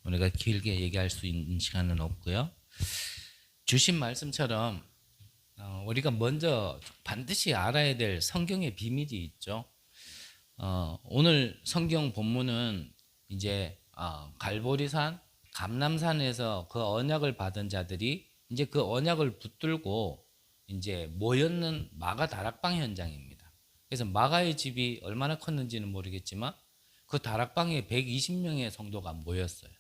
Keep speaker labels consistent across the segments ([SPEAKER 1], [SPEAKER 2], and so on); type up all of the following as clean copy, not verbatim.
[SPEAKER 1] 우리가 길게 얘기할 수 있는 시간은 없고요. 주신 말씀처럼 우리가 먼저 반드시 알아야 될 성경의 비밀이 있죠. 오늘 성경 본문은 이제 갈보리산, 감람산에서 그 언약을 받은 자들이 이제 그 언약을 붙들고 이제 모였는 마가 다락방 현장입니다. 그래서 마가의 집이 얼마나 컸는지는 모르겠지만 그 다락방에 120명의 성도가 모였어요.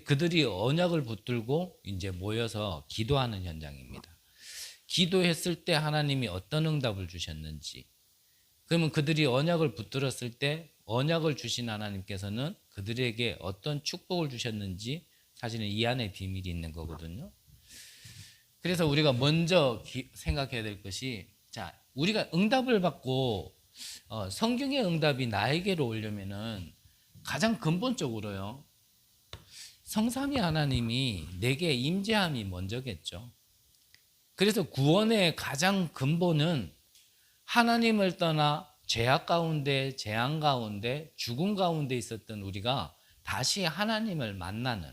[SPEAKER 1] 그들이 언약을 붙들고 이제 모여서 기도하는 현장입니다. 기도했을 때 하나님이 어떤 응답을 주셨는지, 그러면 그들이 언약을 붙들었을 때 언약을 주신 하나님께서는 그들에게 어떤 축복을 주셨는지 사실은 이 안에 비밀이 있는 거거든요. 그래서 우리가 먼저 생각해야 될 것이, 자, 우리가 응답을 받고 성경의 응답이 나에게로 오려면은 가장 근본적으로요, 성삼위 하나님이 내게 임재함이 먼저겠죠. 그래서 구원의 가장 근본은 하나님을 떠나 죄악 가운데, 재앙 가운데, 죽음 가운데 있었던 우리가 다시 하나님을 만나는,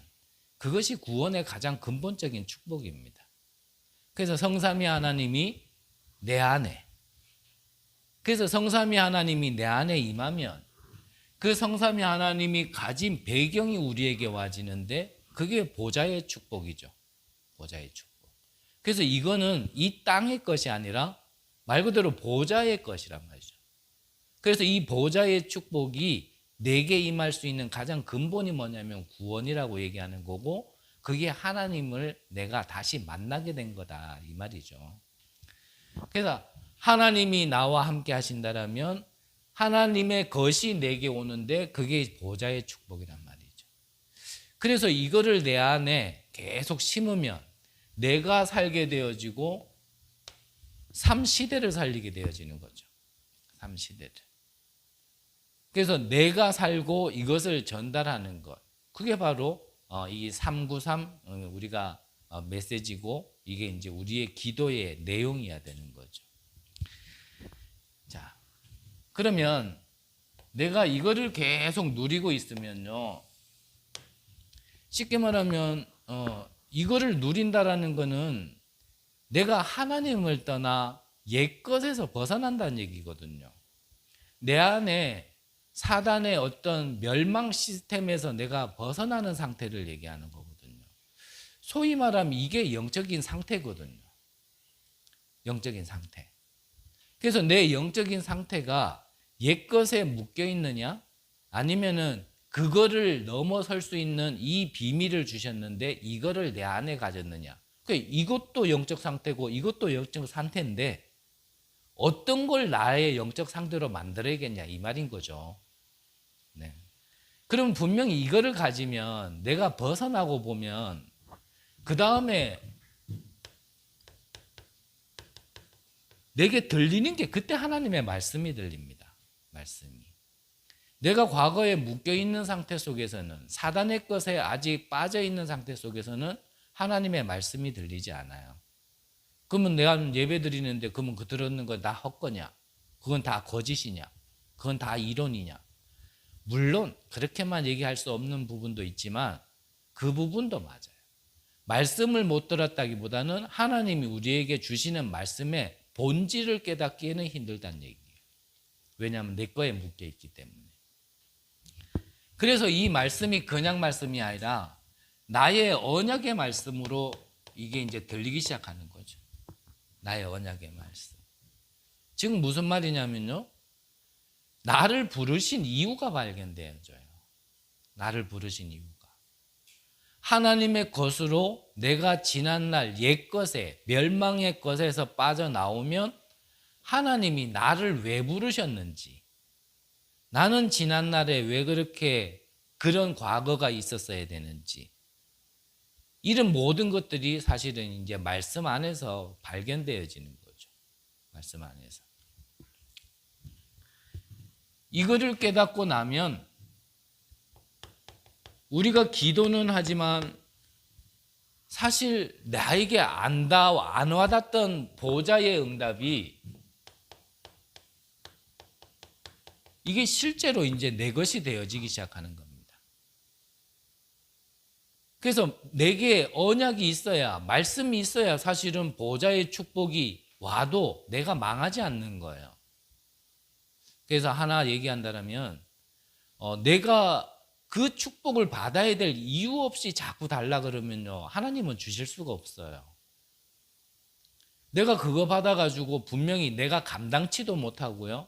[SPEAKER 1] 그것이 구원의 가장 근본적인 축복입니다. 그래서 성삼위 하나님이 내 안에, 그래서 성삼위 하나님이 내 안에 임하면 그 성삼위 하나님이 가진 배경이 우리에게 와지는데 그게 보좌의 축복이죠. 보좌의 축복. 그래서 이거는 이 땅의 것이 아니라 말 그대로 보좌의 것이란 말이죠. 그래서 이 보좌의 축복이 내게 임할 수 있는 가장 근본이 뭐냐면 구원이라고 얘기하는 거고, 그게 하나님을 내가 다시 만나게 된 거다 이 말이죠. 그래서 하나님이 나와 함께 하신다라면 하나님의 것이 내게 오는데 그게 보좌의 축복이란 말이죠. 그래서 이거를 내 안에 계속 심으면 내가 살게 되어지고 3시대를 살리게 되어지는 거죠. 3시대를. 그래서 내가 살고 이것을 전달하는 것, 그게 바로 이 393 우리가 메시지고, 이게 이제 우리의 기도의 내용이어야 되는 거죠. 자, 그러면 내가 이거를 계속 누리고 있으면요, 쉽게 말하면 이거를 누린다라는 거는 내가 하나님을 떠나 옛것에서 벗어난다는 얘기거든요. 내 안에 사단의 어떤 멸망 시스템에서 내가 벗어나는 상태를 얘기하는 거거든요. 소위 말하면 이게 영적인 상태거든요. 영적인 상태. 그래서 내 영적인 상태가 옛것에 묶여 있느냐, 아니면은 그거를 넘어설 수 있는 이 비밀을 주셨는데 이거를 내 안에 가졌느냐. 그러니까 이것도 영적 상태고 이것도 영적 상태인데 어떤 걸 나의 영적 상태로 만들어야겠냐 이 말인 거죠. 네. 그럼 분명히 이거를 가지면 내가 벗어나고 보면 그 다음에 내게 들리는 게 그때 하나님의 말씀이 들립니다. 말씀이. 내가 과거에 묶여있는 상태 속에서는, 사단의 것에 아직 빠져있는 상태 속에서는 하나님의 말씀이 들리지 않아요. 그러면 내가 예배 드리는데 그러면 그 들었는 거 다 헛거냐? 그건 다 거짓이냐? 그건 다 이론이냐? 물론 그렇게만 얘기할 수 없는 부분도 있지만 그 부분도 맞아요. 말씀을 못 들었다기보다는 하나님이 우리에게 주시는 말씀의 본질을 깨닫기에는 힘들다는 얘기예요. 왜냐하면 내 거에 묶여 있기 때문에. 그래서 이 말씀이 그냥 말씀이 아니라 나의 언약의 말씀으로 이게 이제 들리기 시작하는 거죠. 나의 언약의 말씀. 지금 무슨 말이냐면요, 나를 부르신 이유가 발견되어져요. 나를 부르신 이유가. 하나님의 것으로 내가 지난날 옛것에, 멸망의 것에서 빠져나오면 하나님이 나를 왜 부르셨는지, 나는 지난날에 왜 그렇게 그런 과거가 있었어야 되는지, 이런 모든 것들이 사실은 이제 말씀 안에서 발견되어지는 거죠. 말씀 안에서. 이거를 깨닫고 나면 우리가 기도는 하지만 사실 나에게 안 와닿던 보좌의 응답이 이게 실제로 이제 내 것이 되어지기 시작하는 겁니다. 그래서 내게 언약이 있어야, 말씀이 있어야 사실은 보좌의 축복이 와도 내가 망하지 않는 거예요. 그래서 하나 얘기한다면 내가 그 축복을 받아야 될 이유 없이 자꾸 달라 그러면요, 하나님은 주실 수가 없어요. 내가 그거 받아가지고 분명히 내가 감당치도 못하고요,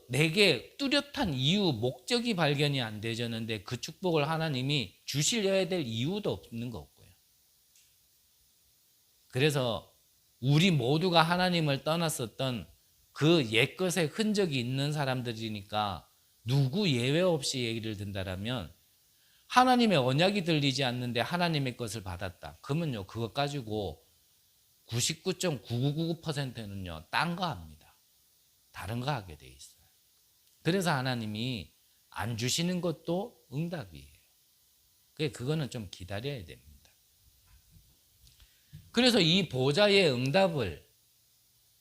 [SPEAKER 1] 내게 뚜렷한 이유, 목적이 발견이 안 되졌는데 그 축복을 하나님이 주시려야 될 이유도 없는 거고요. 그래서 우리 모두가 하나님을 떠났었던 그 옛것의 흔적이 있는 사람들이니까 누구 예외 없이 얘기를 든다라면, 하나님의 언약이 들리지 않는데 하나님의 것을 받았다. 그러면요, 그것 가지고 99.9999%는요, 딴 거 합니다. 다른 거 하게 돼 있어요. 그래서 하나님이 안 주시는 것도 응답이에요. 그거는 좀 기다려야 됩니다. 그래서 이 보좌의 응답을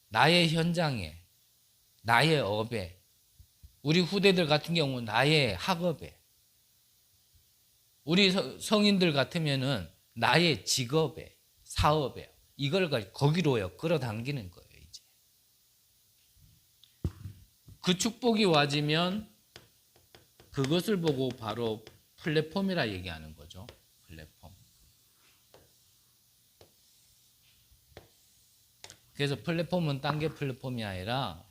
[SPEAKER 1] 나의 현장에, 나의 업에, 우리 후대들 같은 경우는 나의 학업에, 우리 성인들 같으면은 나의 직업에, 사업에, 이걸 거기로요 끌어당기는 거예요. 이제 그 축복이 와지면 그것을 보고 바로 플랫폼이라 얘기하는 거죠. 플랫폼. 그래서 플랫폼은 딴 게 플랫폼이 아니라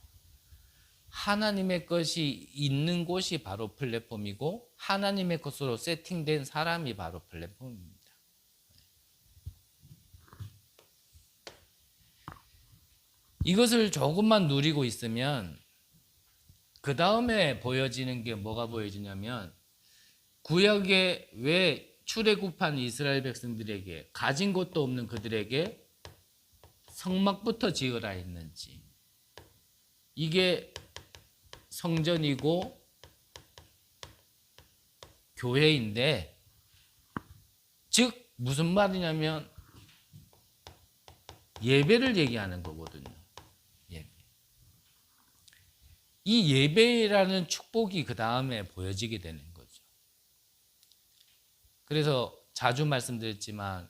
[SPEAKER 1] 하나님의 것이 있는 곳이 바로 플랫폼이고, 하나님의 것으로 세팅된 사람이 바로 플랫폼입니다. 이것을 조금만 누리고 있으면 그 다음에 보여지는 게 뭐가 보여지냐면, 구약에 왜 출애굽한 이스라엘 백성들에게, 가진 것도 없는 그들에게 성막부터 지으라 했는지, 이게 성전이고 교회인데, 즉 무슨 말이냐면 예배를 얘기하는 거거든요. 예배. 이 예배라는 축복이 그 다음에 보여지게 되는 거죠. 그래서 자주 말씀드렸지만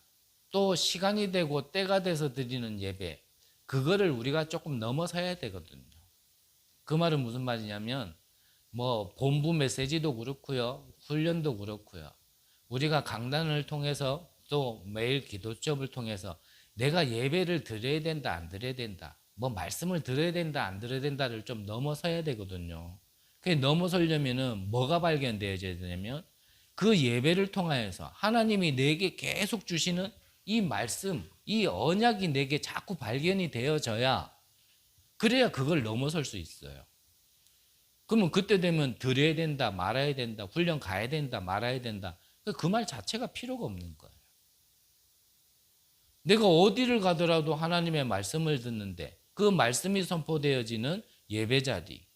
[SPEAKER 1] 또 시간이 되고 때가 돼서 드리는 예배, 그거를 우리가 조금 넘어서야 되거든요. 그 말은 무슨 말이냐면, 본부 메시지도 그렇고요, 훈련도 그렇고요, 우리가 강단을 통해서 또 매일 기도점을 통해서 내가 예배를 드려야 된다, 안 드려야 된다, 말씀을 들어야 된다, 안 들어야 된다를 좀 넘어서야 되거든요. 그 넘어서려면은 뭐가 발견되어야 되냐면, 그 예배를 통하여서 하나님이 내게 계속 주시는 이 말씀, 이 언약이 내게 자꾸 발견이 되어져야, 그래야 그걸 넘어설 수 있어요. 그러면 그때 되면 드려야 된다, 말아야 된다, 훈련 가야 된다, 말아야 된다, 그 말 자체가 필요가 없는 거예요. 내가 어디를 가더라도 하나님의 말씀을 듣는데 그 말씀이 선포되어지는 예배자리,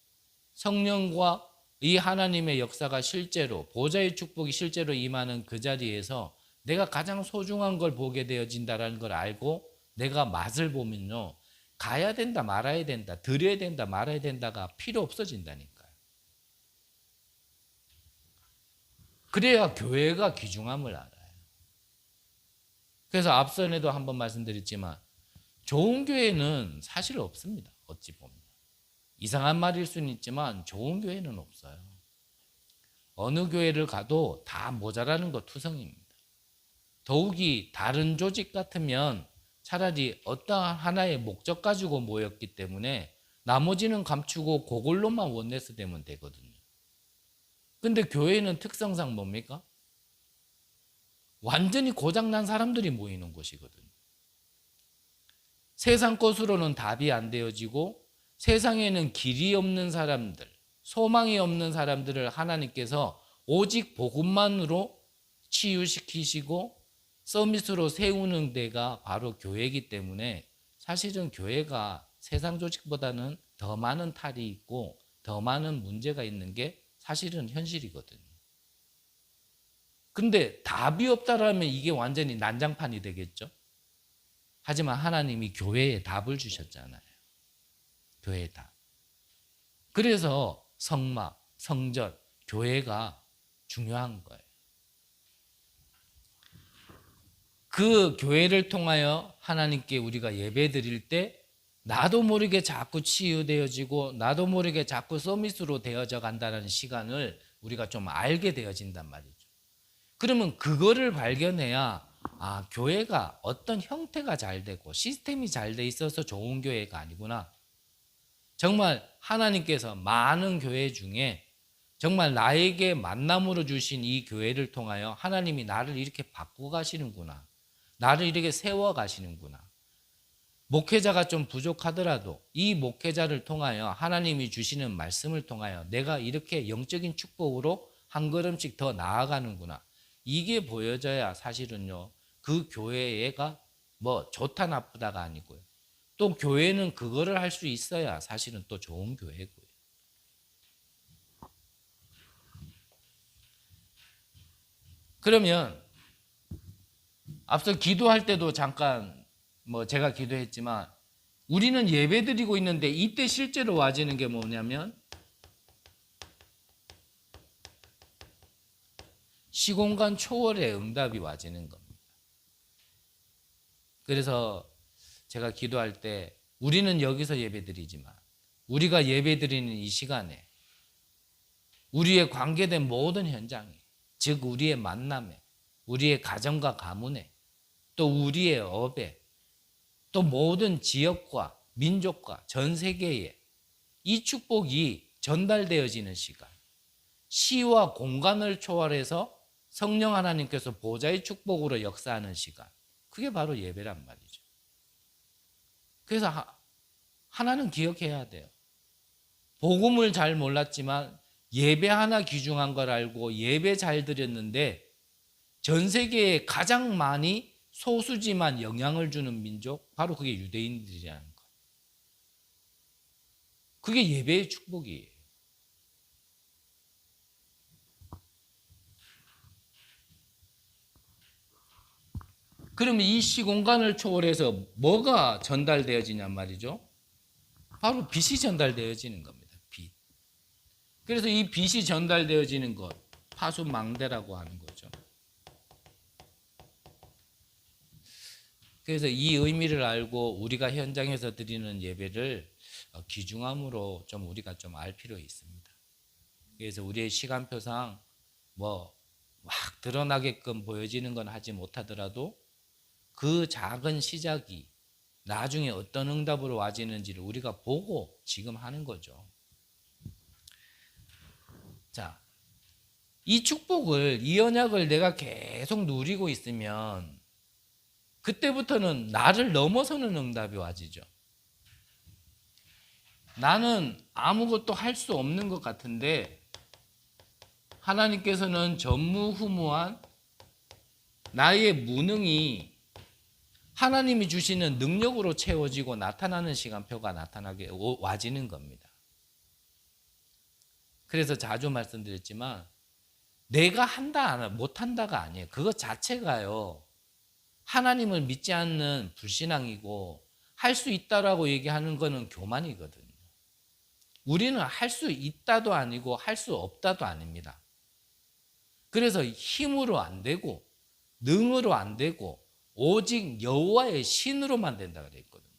[SPEAKER 1] 성령과 이 하나님의 역사가 실제로, 보좌의 축복이 실제로 임하는 그 자리에서 내가 가장 소중한 걸 보게 되어진다는 걸 알고 내가 맛을 보면요, 가야 된다, 말아야 된다, 드려야 된다, 말아야 된다가 필요 없어진다니까요. 그래야 교회가 귀중함을 알아요. 그래서 앞선에도 한번 말씀드렸지만 좋은 교회는 사실 없습니다. 어찌 보면 이상한 말일 수는 있지만 좋은 교회는 없어요. 어느 교회를 가도 다 모자라는 것 투성입니다. 더욱이 다른 조직 같으면 차라리 어떠한 하나의 목적 가지고 모였기 때문에 나머지는 감추고 그걸로만 원내스 되면 되거든요. 근데 교회는 특성상 뭡니까? 완전히 고장난 사람들이 모이는 곳이거든요. 세상 것으로는 답이 안 되어지고, 세상에는 길이 없는 사람들, 소망이 없는 사람들을 하나님께서 오직 복음만으로 치유시키시고 서밋으로 세우는 데가 바로 교회이기 때문에, 사실은 교회가 세상 조직보다는 더 많은 탈이 있고 더 많은 문제가 있는 게 사실은 현실이거든요. 근데 답이 없다라면 이게 완전히 난장판이 되겠죠. 하지만 하나님이 교회에 답을 주셨잖아요. 교회의 답. 그래서 성막, 성전, 교회가 중요한 거예요. 그 교회를 통하여 하나님께 우리가 예배 드릴 때 나도 모르게 자꾸 치유되어지고 나도 모르게 자꾸 서밋으로 되어져 간다는 시간을 우리가 좀 알게 되어진단 말이죠. 그러면 그거를 발견해야 교회가 어떤 형태가 잘 되고 시스템이 잘 돼 있어서 좋은 교회가 아니구나. 정말 하나님께서 많은 교회 중에 정말 나에게 만남으로 주신 이 교회를 통하여 하나님이 나를 이렇게 바꾸어 가시는구나. 나를 이렇게 세워 가시는구나. 목회자가 좀 부족하더라도 이 목회자를 통하여 하나님이 주시는 말씀을 통하여 내가 이렇게 영적인 축복으로 한 걸음씩 더 나아가는구나. 이게 보여져야 사실은요, 그 교회가 뭐 좋다 나쁘다가 아니고요. 또 교회는 그거를 할 수 있어야 사실은 또 좋은 교회고요. 그러면 앞서 기도할 때도 잠깐 제가 기도했지만 우리는 예배 드리고 있는데 이때 실제로 와지는 게 뭐냐면 시공간 초월의 응답이 와지는 겁니다. 그래서 제가 기도할 때 우리는 여기서 예배 드리지만 우리가 예배 드리는 이 시간에 우리의 관계된 모든 현장에, 즉 우리의 만남에, 우리의 가정과 가문에, 또 우리의 업에, 또 모든 지역과 민족과 전 세계에 이 축복이 전달되어지는 시간, 시와 공간을 초월해서 성령 하나님께서 보좌의 축복으로 역사하는 시간, 그게 바로 예배란 말이죠. 그래서 하나는 기억해야 돼요. 복음을 잘 몰랐지만 예배 하나 귀중한 걸 알고 예배 잘 드렸는데 전 세계에 가장 많이 소수지만 영향을 주는 민족, 바로 그게 유대인들이라는 거. 그게 예배의 축복이에요. 그러면 이 시공간을 초월해서 뭐가 전달되어지냔 말이죠. 바로 빛이 전달되어지는 겁니다. 빛. 그래서 이 빛이 전달되어지는 것, 파수망대라고 하는 거죠. 그래서 이 의미를 알고 우리가 현장에서 드리는 예배를 귀중함으로 좀 우리가 좀 알 필요 있습니다. 그래서 우리의 시간표상 막 드러나게끔 보여지는 건 하지 못하더라도 그 작은 시작이 나중에 어떤 응답으로 와지는지를 우리가 보고 지금 하는 거죠. 자, 이 축복을, 이 언약을 내가 계속 누리고 있으면 그때부터는 나를 넘어서는 응답이 와지죠. 나는 아무것도 할 수 없는 것 같은데 하나님께서는 전무후무한 나의 무능이 하나님이 주시는 능력으로 채워지고 나타나는 시간표가 나타나게 와지는 겁니다. 그래서 자주 말씀드렸지만 내가 한다 못한다가 아니에요. 그것 자체가요, 하나님을 믿지 않는 불신앙이고 할 수 있다라고 얘기하는 거는 교만이거든요. 우리는 할 수 있다도 아니고 할 수 없다도 아닙니다. 그래서 힘으로 안 되고 능으로 안 되고 오직 여호와의 신으로만 된다고 되어 있거든요.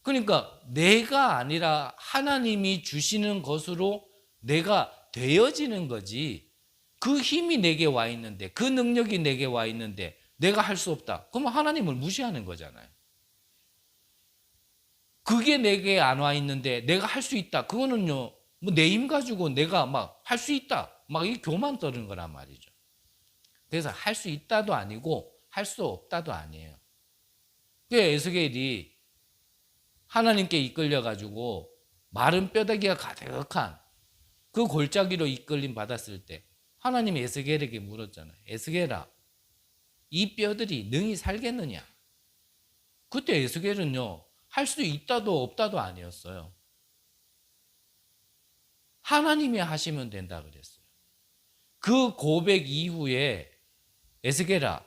[SPEAKER 1] 그러니까 내가 아니라 하나님이 주시는 것으로 내가 되어지는 거지, 그 힘이 내게 와 있는데, 그 능력이 내게 와 있는데 내가 할 수 없다. 그러면 하나님을 무시하는 거잖아요. 그게 내게 안 와 있는데 내가 할 수 있다. 그거는요, 내 힘 가지고 내가 막 할 수 있다. 막 이 교만 떠는 거란 말이죠. 그래서 할 수 있다도 아니고 할 수 없다도 아니에요. 그 에스겔이 하나님께 이끌려 가지고 마른 뼈다귀가 가득한 그 골짜기로 이끌림 받았을 때 하나님이 에스겔에게 물었잖아요. 에스겔아, 이 뼈들이 능히 살겠느냐? 그때 에스겔은요, 할 수 있다도 없다도 아니었어요. 하나님이 하시면 된다 그랬어요. 그 고백 이후에 에스겔아,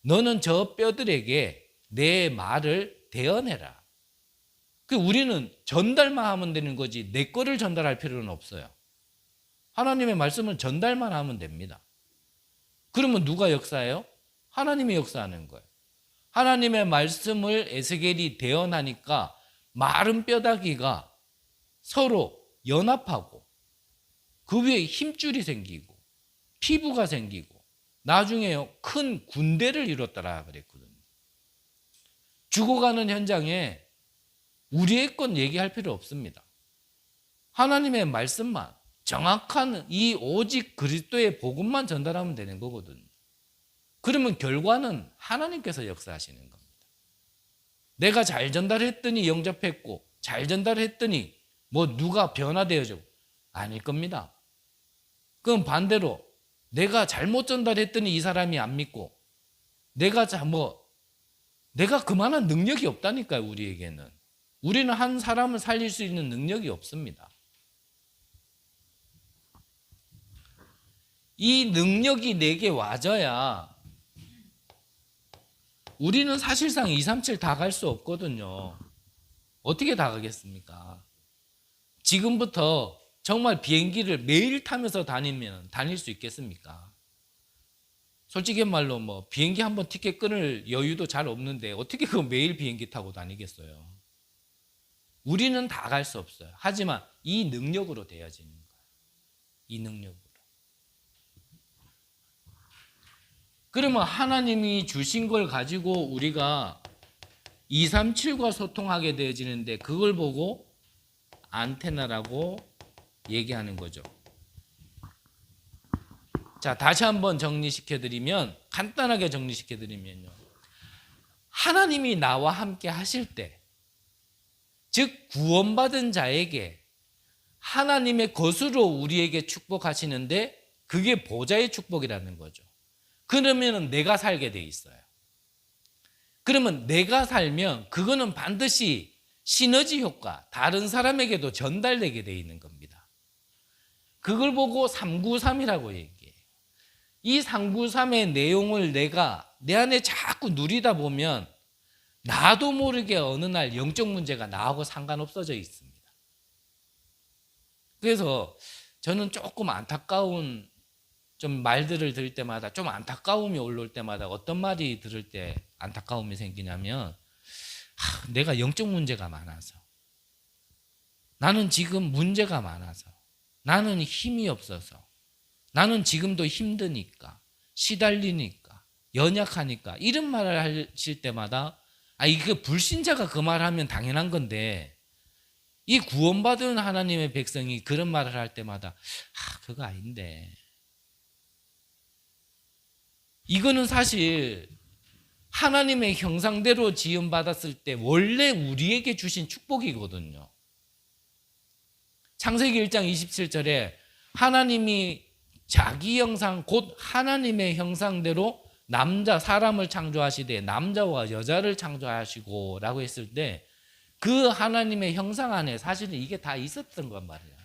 [SPEAKER 1] 너는 저 뼈들에게 내 말을 대언해라. 우리는 전달만 하면 되는 거지 내 거를 전달할 필요는 없어요. 하나님의 말씀을 전달만 하면 됩니다. 그러면 누가 역사해요? 하나님이 역사하는 거예요. 하나님의 말씀을 에스겔이 대언하니까 마른 뼈다귀가 서로 연합하고 그 위에 힘줄이 생기고 피부가 생기고 나중에 큰 군대를 이뤘더라 그랬거든요. 죽어가는 현장에 우리의 건 얘기할 필요 없습니다. 하나님의 말씀만, 정확한 이 오직 그리스도의 복음만 전달하면 되는 거거든요. 그러면 결과는 하나님께서 역사하시는 겁니다. 내가 잘 전달했더니 영접했고 잘 전달했더니 뭐 누가 변화되어지고 아닐 겁니다. 그럼 반대로 내가 잘못 전달했더니 이 사람이 안 믿고 내가 그만한 능력이 없다니까요. 우리에게는. 우리는 한 사람을 살릴 수 있는 능력이 없습니다. 이 능력이 내게 와져야 우리는 사실상 237 다 갈 수 없거든요. 어떻게 다 가겠습니까? 지금부터 정말 비행기를 매일 타면서 다니면 다닐 수 있겠습니까? 솔직히 말로 뭐 비행기 한번 티켓 끊을 여유도 잘 없는데 어떻게 그 매일 비행기 타고 다니겠어요? 우리는 다 갈 수 없어요. 하지만 이 능력으로 되어지는 거예요. 이 능력으로. 그러면 하나님이 주신 걸 가지고 우리가 237과 소통하게 되어지는데 그걸 보고 안테나라고 얘기하는 거죠. 자, 다시 한번 정리시켜드리면, 간단하게 정리시켜드리면요. 하나님이 나와 함께 하실 때, 즉 구원받은 자에게 하나님의 것으로 우리에게 축복하시는데 그게 보좌의 축복이라는 거죠. 그러면 내가 살게 돼 있어요. 그러면 내가 살면 그거는 반드시 시너지 효과, 다른 사람에게도 전달되게 돼 있는 겁니다. 그걸 보고 393이라고 얘기해요. 이 393의 내용을 내가 내 안에 자꾸 누리다 보면 나도 모르게 어느 날 영적 문제가 나하고 상관없어져 있습니다. 그래서 저는 조금 안타까운 좀 말들을 들을 때마다 좀 안타까움이 올라올 때마다 어떤 말이 들을 때 안타까움이 생기냐면 내가 영적 문제가 많아서 나는 지금 문제가 많아서 나는 힘이 없어서 나는 지금도 힘드니까 시달리니까 연약하니까 이런 말을 하실 때마다 이게 불신자가 그 말을 하면 당연한 건데 이 구원받은 하나님의 백성이 그런 말을 할 때마다 그거 아닌데 이거는 사실 하나님의 형상대로 지음받았을 때 원래 우리에게 주신 축복이거든요. 창세기 1장 27절에 하나님이 자기 형상 곧 하나님의 형상대로 사람을 창조하시되 남자와 여자를 창조하시고 라고 했을 때 그 하나님의 형상 안에 사실은 이게 다 있었던 건 말이에요.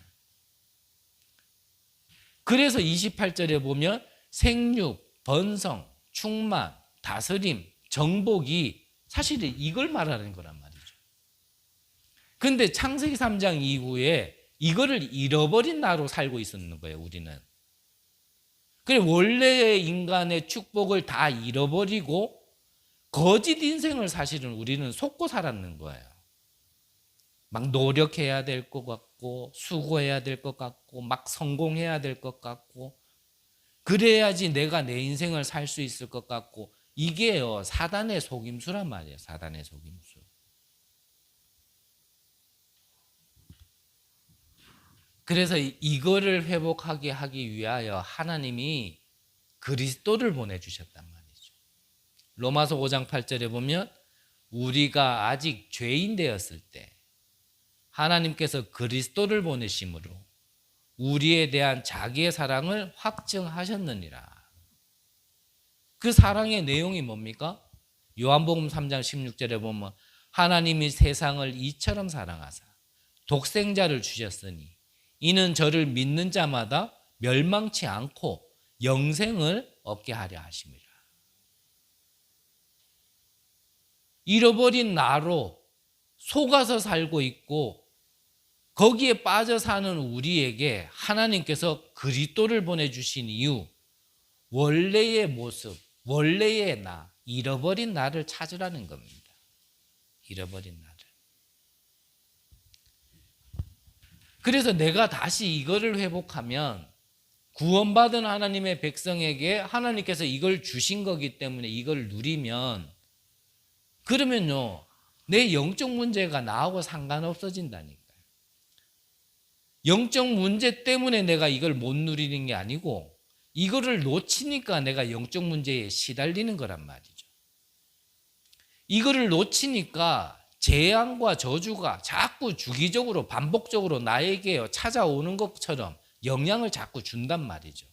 [SPEAKER 1] 그래서 28절에 보면 생육, 번성, 충만, 다스림, 정복이 사실은 이걸 말하는 거란 말이죠. 그런데 창세기 3장 이후에 이거를 잃어버린 나로 살고 있었는 거예요. 우리는. 그래 원래의 인간의 축복을 다 잃어버리고 거짓 인생을 사실은 우리는 속고 살았는 거예요. 막 노력해야 될 것 같고 수고해야 될 것 같고 막 성공해야 될 것 같고 그래야지 내가 내 인생을 살 수 있을 것 같고 이게요 사단의 속임수란 말이에요. 사단의 속임수. 그래서 이거를 회복하게 하기 위하여 하나님이 그리스도를 보내주셨단 말이죠. 로마서 5장 8절에 보면 우리가 아직 죄인 되었을 때 하나님께서 그리스도를 보내심으로 우리에 대한 자기의 사랑을 확증하셨느니라. 그 사랑의 내용이 뭡니까? 요한복음 3장 16절에 보면 하나님이 세상을 이처럼 사랑하사 독생자를 주셨으니 이는 저를 믿는 자마다 멸망치 않고 영생을 얻게 하려 하심이라. 잃어버린 나로 속아서 살고 있고 거기에 빠져 사는 우리에게 하나님께서 그리스도를 보내주신 이유 원래의 모습, 원래의 나, 잃어버린 나를 찾으라는 겁니다. 잃어버린 나를. 그래서 내가 다시 이거를 회복하면 구원받은 하나님의 백성에게 하나님께서 이걸 주신 거기 때문에 이걸 누리면 그러면요 내 영적 문제가 나하고 상관없어진다니까요. 영적 문제 때문에 내가 이걸 못 누리는 게 아니고 이거를 놓치니까 내가 영적 문제에 시달리는 거란 말이죠. 이거를 놓치니까 재앙과 저주가 자꾸 주기적으로 반복적으로 나에게 찾아오는 것처럼 영향을 자꾸 준단 말이죠.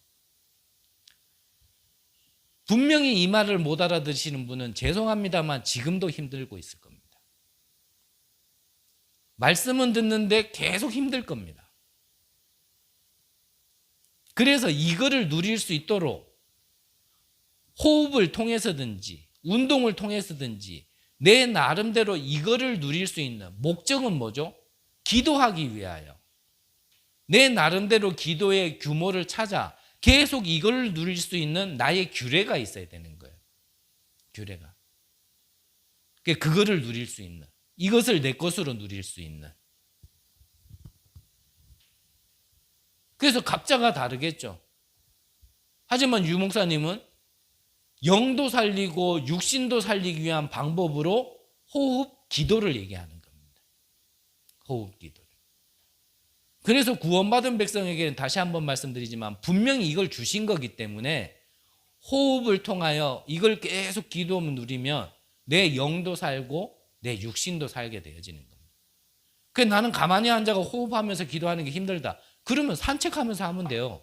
[SPEAKER 1] 분명히 이 말을 못 알아들으시는 분은 죄송합니다만 지금도 힘들고 있을 겁니다. 말씀은 듣는데 계속 힘들 겁니다. 그래서 이거를 누릴 수 있도록 호흡을 통해서든지 운동을 통해서든지 내 나름대로 이거를 누릴 수 있는 목적은 뭐죠? 기도하기 위하여 내 나름대로 기도의 규모를 찾아 계속 이걸 누릴 수 있는 나의 규례가 있어야 되는 거예요. 규례가. 그거를 누릴 수 있는, 이것을 내 것으로 누릴 수 있는. 그래서 각자가 다르겠죠. 하지만 유 목사님은 영도 살리고 육신도 살리기 위한 방법으로 호흡 기도를 얘기하는 겁니다. 호흡 기도를. 그래서 구원받은 백성에게는 다시 한번 말씀드리지만 분명히 이걸 주신 거기 때문에 호흡을 통하여 이걸 계속 기도 누리면 내 영도 살고 내 육신도 살게 되어지는 겁니다. 그래서 나는 가만히 앉아서 호흡하면서 기도하는 게 힘들다. 그러면 산책하면서 하면 돼요.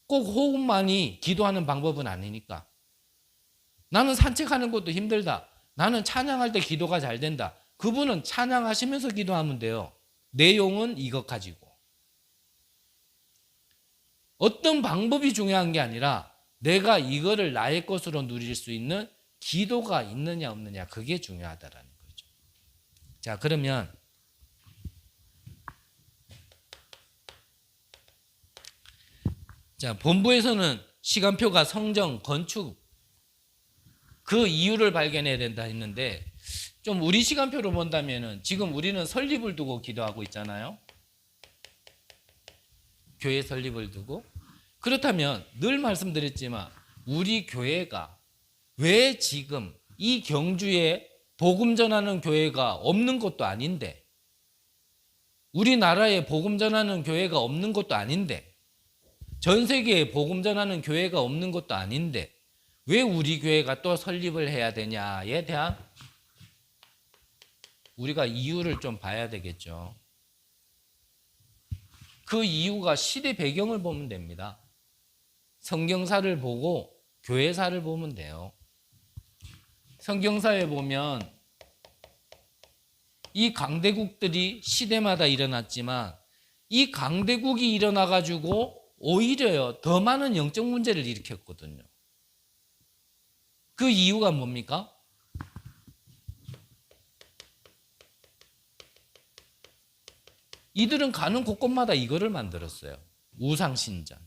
[SPEAKER 1] 꼭 호흡만이 기도하는 방법은 아니니까. 나는 산책하는 것도 힘들다. 나는 찬양할 때 기도가 잘 된다. 그분은 찬양하시면서 기도하면 돼요. 내용은 이것 가지고. 어떤 방법이 중요한 게 아니라 내가 이거를 나의 것으로 누릴 수 있는 기도가 있느냐 없느냐 그게 중요하다라는 거죠. 자, 그러면 자, 본부에서는 시간표가 성전, 건축 그 이유를 발견해야 된다 했는데 좀 우리 시간표로 본다면은 지금 우리는 설립을 두고 기도하고 있잖아요. 교회 설립을 두고. 그렇다면 늘 말씀드렸지만 우리 교회가 왜 지금 이 경주에 복음 전하는 교회가 없는 것도 아닌데 우리나라에 복음 전하는 교회가 없는 것도 아닌데 전 세계에 복음 전하는 교회가 없는 것도 아닌데 왜 우리 교회가 또 설립을 해야 되냐에 대한 우리가 이유를 좀 봐야 되겠죠. 그 이유가 시대 배경을 보면 됩니다. 성경사를 보고 교회사를 보면 돼요. 성경사에 보면 이 강대국들이 시대마다 일어났지만 이 강대국이 일어나가지고 오히려 더 많은 영적 문제를 일으켰거든요. 그 이유가 뭡니까? 이들은 가는 곳곳마다 이거를 만들었어요. 우상신전.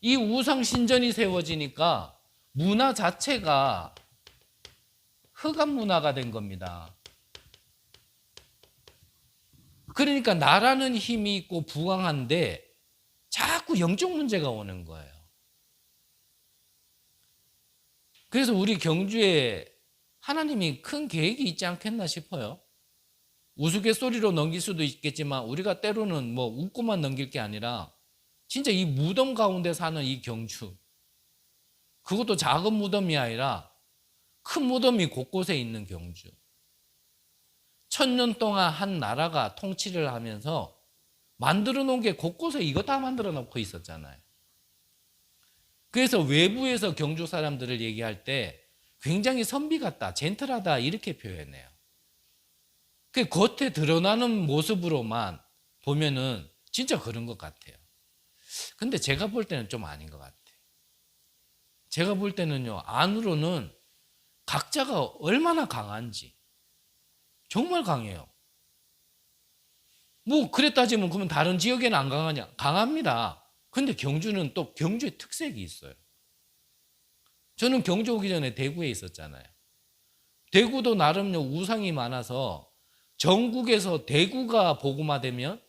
[SPEAKER 1] 이 우상신전이 세워지니까 문화 자체가 흑암 문화가 된 겁니다. 그러니까 나라는 힘이 있고 부강한데 자꾸 영적 문제가 오는 거예요. 그래서 우리 경주에 하나님이 큰 계획이 있지 않겠나 싶어요. 우스갯소리로 넘길 수도 있겠지만 우리가 때로는 뭐 웃고만 넘길 게 아니라 진짜 이 무덤 가운데 사는 이 경주, 그것도 작은 무덤이 아니라 큰 무덤이 곳곳에 있는 경주. 1000년 동안 한 나라가 통치를 하면서 만들어 놓은 게 곳곳에 이거 다 만들어 놓고 있었잖아요. 그래서 외부에서 경주 사람들을 얘기할 때 굉장히 선비 같다, 젠틀하다 이렇게 표현해요. 그 겉에 드러나는 모습으로만 보면은 진짜 그런 것 같아요. 근데 제가 볼 때는 좀 아닌 것 같아요. 제가 볼 때는요, 안으로는 각자가 얼마나 강한지 정말 강해요. 뭐 그래 따지면 그러면 다른 지역에는 안 강하냐? 강합니다. 근데 경주는 또 경주의 특색이 있어요. 저는 경주 오기 전에 대구에 있었잖아요. 대구도 나름요 우상이 많아서 전국에서 대구가 복음화되면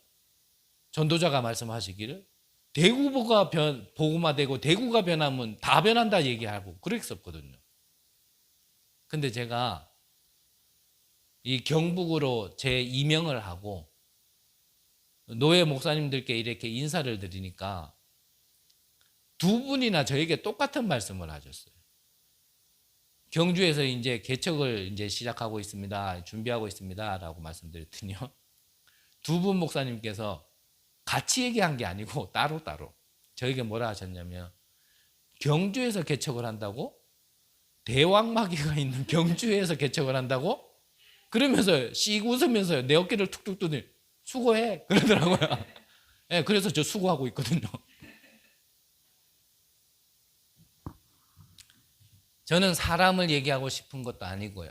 [SPEAKER 1] 전도자가 말씀하시기를 대구가 복음화되고 대구가 변하면 다 변한다 얘기하고 그랬었거든요. 근데 제가 이 경북으로 제 이명을 하고 노예 목사님들께 이렇게 인사를 드리니까 두 분이나 저에게 똑같은 말씀을 하셨어요. 경주에서 이제 개척을 이제 시작하고 있습니다. 준비하고 있습니다라고 말씀드렸더니요. 두 분 목사님께서 같이 얘기한 게 아니고 따로따로 저에게 뭐라 하셨냐면 경주에서 개척을 한다고? 대왕마귀가 있는 경주에서 개척을 한다고? 그러면서 씩 웃으면서 내 어깨를 툭툭 두더니 수고해 그러더라고요. 네, 그래서 저 수고하고 있거든요. 저는 사람을 얘기하고 싶은 것도 아니고요.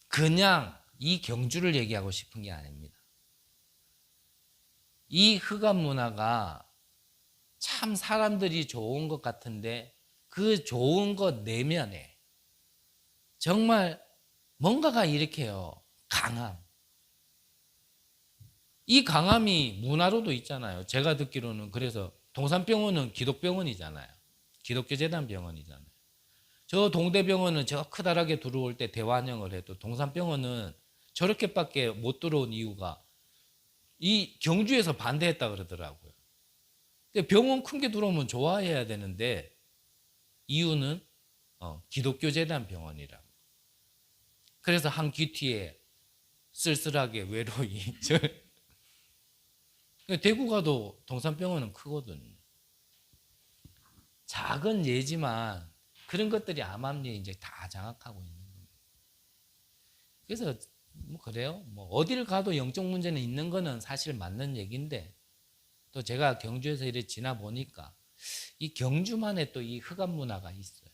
[SPEAKER 1] 그냥 이 경주를 얘기하고 싶은 게 아닙니다. 이 흑암 문화가 참 사람들이 좋은 것 같은데 그 좋은 것 내면에 정말 뭔가가 이렇게요. 강함. 이 강함이 문화로도 있잖아요. 제가 듣기로는 그래서 동산병원은 기독병원이잖아요. 기독교재단병원이잖아요. 저 동대병원은 저 크다랗게 들어올 때 대환영을 해도 동산병원은 저렇게밖에 못 들어온 이유가 이 경주에서 반대했다 그러더라고요. 병원 큰 게 들어오면 좋아해야 되는데 이유는 기독교재단병원이라고. 그래서 한 귀티에 쓸쓸하게 외로이 대구 가도 동산병원은 크거든요. 작은 예지만 그런 것들이 암암리에 이제 다 장악하고 있는 겁니다. 그래서 뭐 그래요. 뭐 어딜 가도 영적 문제는 있는 거는 사실 맞는 얘기인데 또 제가 경주에서 이렇게 지나 보니까 이 경주만의 또 이 흑암 문화가 있어요.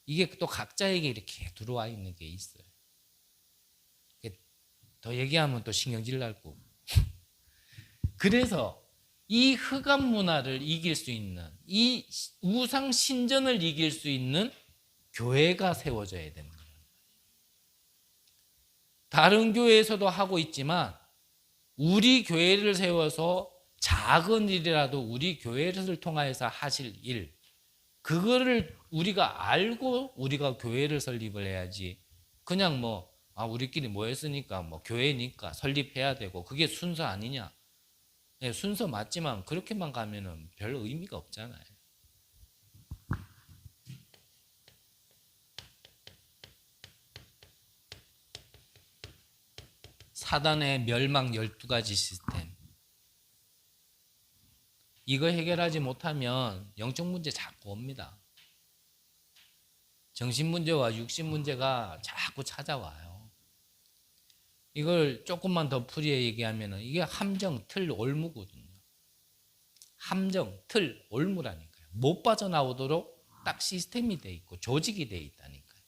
[SPEAKER 1] 이게 또 각자에게 이렇게 들어와 있는 게 있어요. 더 얘기하면 또 신경질 날 거고. 그래서 이 흑암 문화를 이길 수 있는 이 우상 신전을 이길 수 있는 교회가 세워져야 되는 거예요. 다른 교회에서도 하고 있지만 우리 교회를 세워서 작은 일이라도 우리 교회를 통하여서 하실 일 그거를 우리가 알고 우리가 교회를 설립을 해야지 그냥 우리끼리 모였으니까 교회니까 설립해야 되고 그게 순서 아니냐. 네, 순서 맞지만 그렇게만 가면은 별 의미가 없잖아요. 사단의 멸망 12가지 시스템. 이거 해결하지 못하면 영적 문제 자꾸 옵니다. 정신 문제와 육신 문제가 자꾸 찾아와요. 이걸 조금만 더 풀이해 얘기하면 이게 함정, 틀, 올무거든요. 함정, 틀, 올무라니까요. 못 빠져나오도록 딱 시스템이 돼 있고 조직이 돼 있다니까요.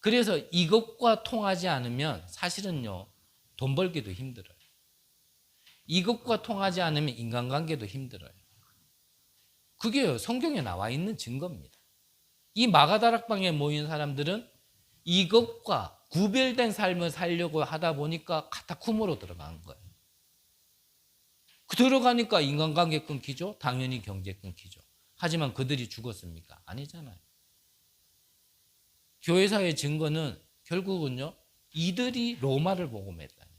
[SPEAKER 1] 그래서 이것과 통하지 않으면 사실은요 돈 벌기도 힘들어요. 이것과 통하지 않으면 인간관계도 힘들어요. 그게 성경에 나와 있는 증거입니다. 이 마가다락방에 모인 사람들은 이것과 구별된 삶을 살려고 하다 보니까 카타콤으로 들어간 거예요. 들어가니까 인간관계 끊기죠. 당연히 경제 끊기죠. 하지만 그들이 죽었습니까? 아니잖아요. 교회사의 증거는 결국은요. 이들이 로마를 복음했다니.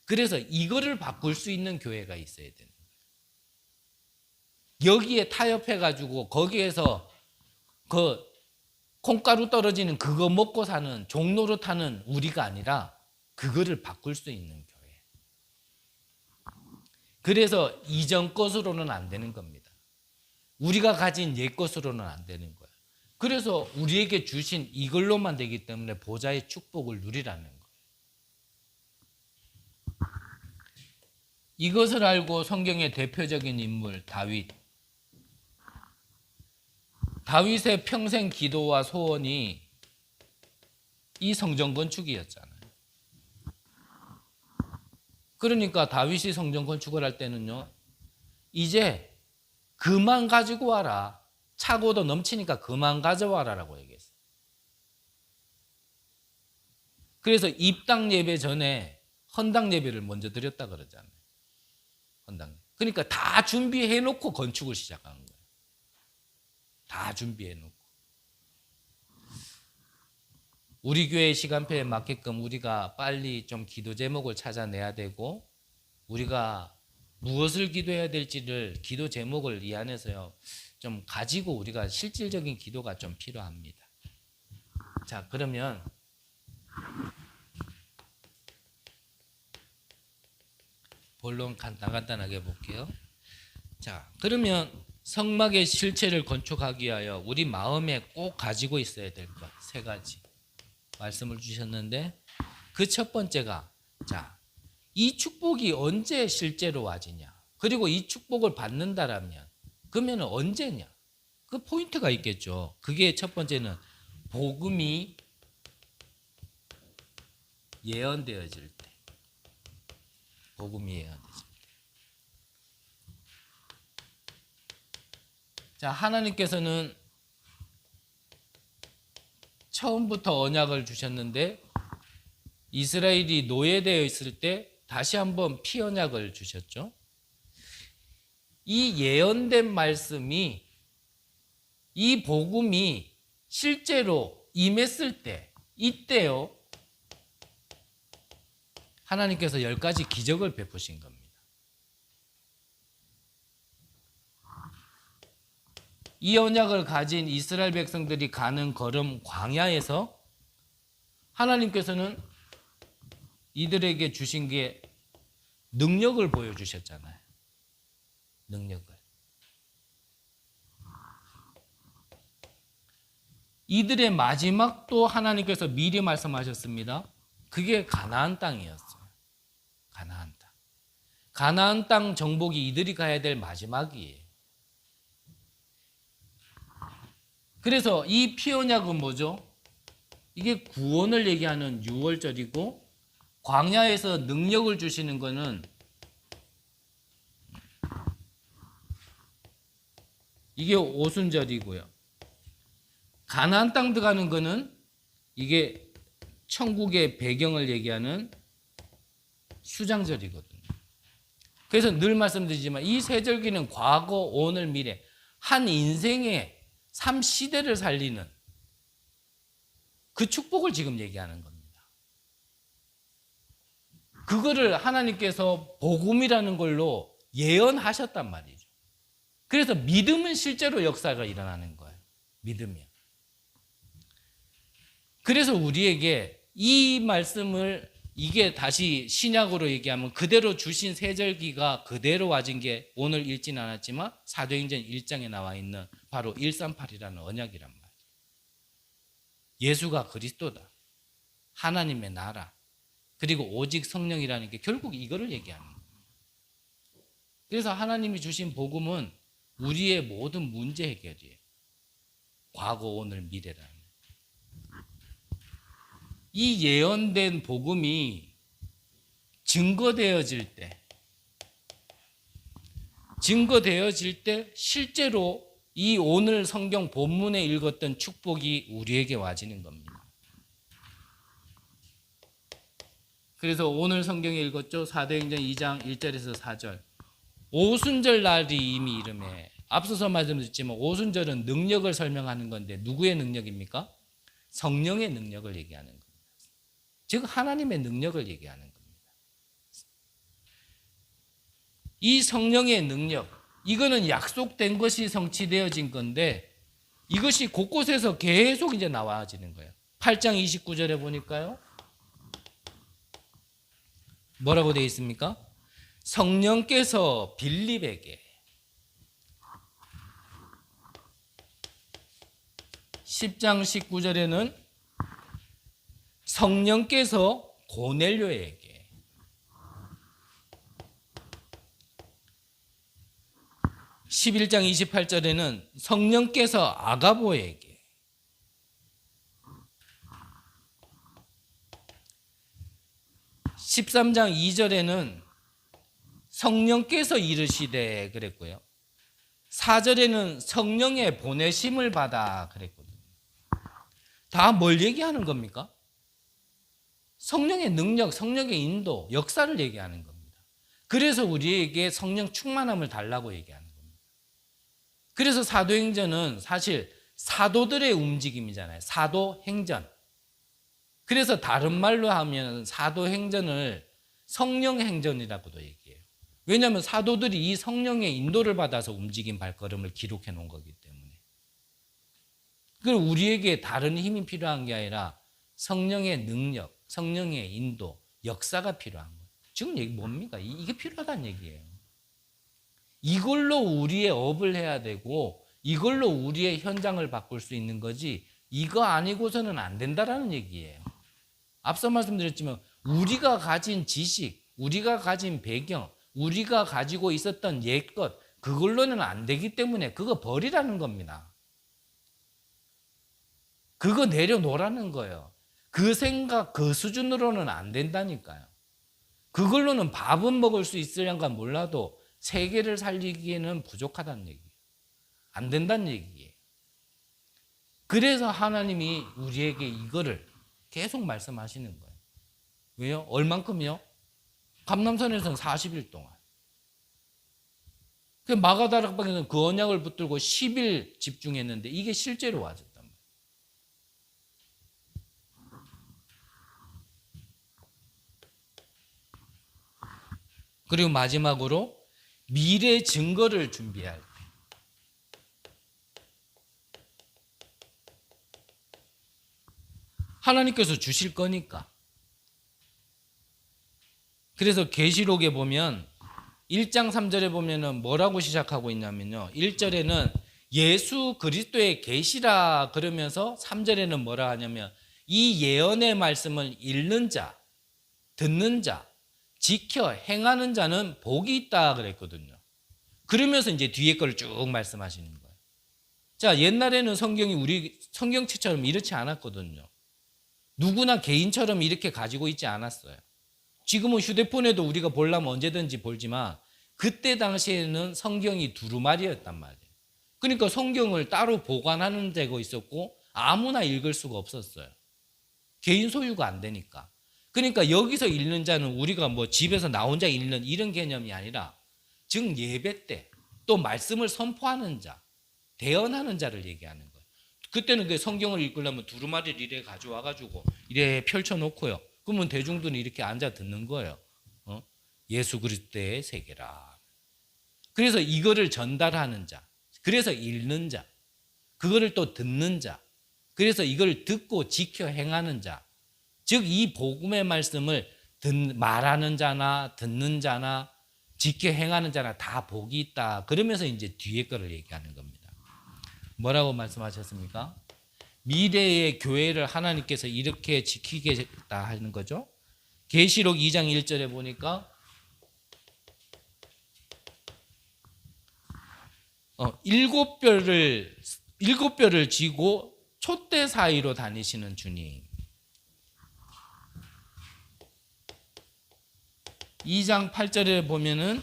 [SPEAKER 1] 그래서 이거를 바꿀 수 있는 교회가 있어야 되는 거예요. 여기에 타협해가지고 거기에서 그 콩가루 떨어지는 그거 먹고 사는 종로로 타는 우리가 아니라 그거를 바꿀 수 있는 교회. 그래서 이전 것으로는 안 되는 겁니다. 우리가 가진 옛 것으로는 안 되는 거예요. 그래서 우리에게 주신 이걸로만 되기 때문에 보좌의 축복을 누리라는 거예요. 이것을 알고 성경의 대표적인 인물 다윗. 다윗의 평생 기도와 소원이 이 성전 건축이었잖아요. 그러니까 다윗이 성전 건축을 할 때는요. 이제 그만 가지고 와라. 차고도 넘치니까 그만 가져와라라고 얘기했어요. 그래서 입당 예배 전에 헌당 예배를 먼저 드렸다 그러잖아요. 헌당. 그러니까 다 준비해 놓고 건축을 시작한 거예요. 다 준비해 놓고. 우리 교회 시간표에 맞게끔 우리가 빨리 좀 기도 제목을 찾아내야 되고, 우리가 무엇을 기도해야 될지를, 기도 제목을 이 안에서요 좀 가지고 우리가 실질적인 기도가 좀 필요합니다. 자, 그러면 본론 간단하게 볼게요. 자, 그러면 성막의 실체를 건축하기 위하여 우리 마음에 꼭 가지고 있어야 될 것 세 가지 말씀을 주셨는데, 그 첫 번째가, 자, 이 축복이 언제 실제로 와지냐, 그리고 이 축복을 받는다라면 그러면 언제냐, 그 포인트가 있겠죠. 그게 첫 번째는 복음이 예언되어질 때. 복음이 예언되어질 때. 자, 하나님께서는 처음부터 언약을 주셨는데 이스라엘이 노예되어 있을 때 다시 한번 피언약을 주셨죠. 이 예언된 말씀이, 이 복음이 실제로 임했을 때, 이때요 하나님께서 10가지 기적을 베푸신 겁니다. 이 언약을 가진 이스라엘 백성들이 가는 걸음 광야에서 하나님께서는 이들에게 주신 게 능력을 보여주셨잖아요. 능력을. 이들의 마지막도 하나님께서 미리 말씀하셨습니다. 그게 가나안 땅이었어요. 가나안 땅. 가나안 땅 정복이 이들이 가야 될 마지막이에요. 그래서 이 피언약은 뭐죠? 이게 구원을 얘기하는 6월절이고, 광야에서 능력을 주시는 것은 이게 오순절이고요. 가나안 땅 들어가는 거는 이게 천국의 배경을 얘기하는 수장절이거든요. 그래서 늘 말씀드리지만 이 세 절기는 과거, 오늘, 미래, 한 인생의 삶 시대를 살리는 그 축복을 지금 얘기하는 겁니다. 그거를 하나님께서 복음이라는 걸로 예언하셨단 말이죠. 그래서 믿음은 실제로 역사가 일어나는 거예요. 믿으면. 그래서 우리에게 이 말씀을, 이게 다시 신약으로 얘기하면 그대로 주신 세절기가 그대로 와진 게 오늘 읽지는 않았지만 사도행전 1장에 나와 있는 바로 138이라는 언약이란 말이에요. 예수가 그리스도다. 하나님의 나라. 그리고 오직 성령이라는 게 결국 이거를 얘기하는 거예요. 그래서 하나님이 주신 복음은 우리의 모든 문제 해결이에요. 과거, 오늘, 미래라는. 이 예언된 복음이 증거되어질 때 실제로 이 오늘 성경 본문에 읽었던 축복이 우리에게 와지는 겁니다. 그래서 오늘 성경에 읽었죠. 사도행전 2장 1절에서 4절. 오순절 날이 이미 이름에, 앞서서 말씀드렸지만 오순절은 능력을 설명하는 건데 누구의 능력입니까? 성령의 능력을 얘기하는 겁니다. 즉 하나님의 능력을 얘기하는 겁니다. 이 성령의 능력, 이거는 약속된 것이 성취되어진 건데 이것이 곳곳에서 계속 이제 나와지는 거예요. 8장 29절에 보니까요. 뭐라고 되어 있습니까? 성령께서 빌립에게, 10장 19절에는 성령께서 고넬료에게, 11장 28절에는 성령께서 아가보에게, 13장 2절에는 성령께서 이르시되 그랬고요. 4절에는 성령의 보내심을 받아 그랬거든요. 다 뭘 얘기하는 겁니까? 성령의 능력, 성령의 인도, 역사를 얘기하는 겁니다. 그래서 우리에게 성령 충만함을 달라고 얘기하는 겁니다. 그래서 사도행전은 사실 사도들의 움직임이잖아요. 사도행전. 그래서 다른 말로 하면 사도행전을 성령행전이라고도 얘기해요. 왜냐하면 사도들이 이 성령의 인도를 받아서 움직인 발걸음을 기록해 놓은 거기 때문에. 그리고 우리에게 다른 힘이 필요한 게 아니라 성령의 능력, 성령의 인도, 역사가 필요한 거예요. 지금 얘기 뭡니까? 이게 필요하다는 얘기예요. 이걸로 우리의 업을 해야 되고 이걸로 우리의 현장을 바꿀 수 있는 거지 이거 아니고서는 안 된다라는 얘기예요. 앞서 말씀드렸지만 우리가 가진 지식, 우리가 가진 배경, 우리가 가지고 있었던 옛것 그걸로는 안 되기 때문에 그거 버리라는 겁니다. 그거 내려놓으라는 거예요. 그 생각, 그 수준으로는 안 된다니까요. 그걸로는 밥은 먹을 수 있으려가 몰라도 세계를 살리기에는 부족하다는 얘기예요. 안 된다는 얘기예요. 그래서 하나님이 우리에게 이거를 계속 말씀하시는 거예요. 왜요? 얼만큼이요? 감람산에서는 40일 동안. 그 마가다락방에서는 그 언약을 붙들고 10일 집중했는데 이게 실제로 와졌단 말이에요. 그리고 마지막으로 미래 증거를 준비할 때. 하나님께서 주실 거니까. 그래서 계시록에 보면 1장 3절에 보면은 뭐라고 시작하고 있냐면요. 1절에는 예수 그리스도의 계시라 그러면서 3절에는 뭐라 하냐면 이 예언의 말씀을 읽는 자, 듣는 자, 지켜 행하는 자는 복이 있다 그랬거든요. 그러면서 이제 뒤에 거를 쭉 말씀하시는 거예요. 자, 옛날에는 성경이 우리 성경책처럼 이렇지 않았거든요. 누구나 개인처럼 이렇게 가지고 있지 않았어요. 지금은 휴대폰에도 우리가 보려면 언제든지 보지만 그때 당시에는 성경이 두루마리였단 말이에요. 그러니까 성경을 따로 보관하는 데가 있었고 아무나 읽을 수가 없었어요. 개인 소유가 안 되니까. 그러니까 여기서 읽는 자는 우리가 뭐 집에서 나 혼자 읽는 이런 개념이 아니라 즉 예배 때 또 말씀을 선포하는 자, 대언하는 자를 얘기하는 거예요. 그때는 그 성경을 읽으려면 두루마리를 이래 가져와가지고 이래 펼쳐놓고요. 그러면 대중들은 이렇게 앉아 듣는 거예요. 예수 그리스도의 세계라. 그래서 이거를 전달하는 자, 그래서 읽는 자, 그거를 또 듣는 자, 그래서 이걸 듣고 지켜 행하는 자, 즉 이 복음의 말씀을 말하는 자나 듣는 자나 지켜 행하는 자나 다 복이 있다. 그러면서 이제 뒤에 거를 얘기하는 겁니다. 뭐라고 말씀하셨습니까? 미래의 교회를 하나님께서 이렇게 지키겠다 하는 거죠. 계시록 2장 1절에 보니까 일곱 뼈를 쥐고 촛대 사이로 다니시는 주님. 2장 8절에 보면은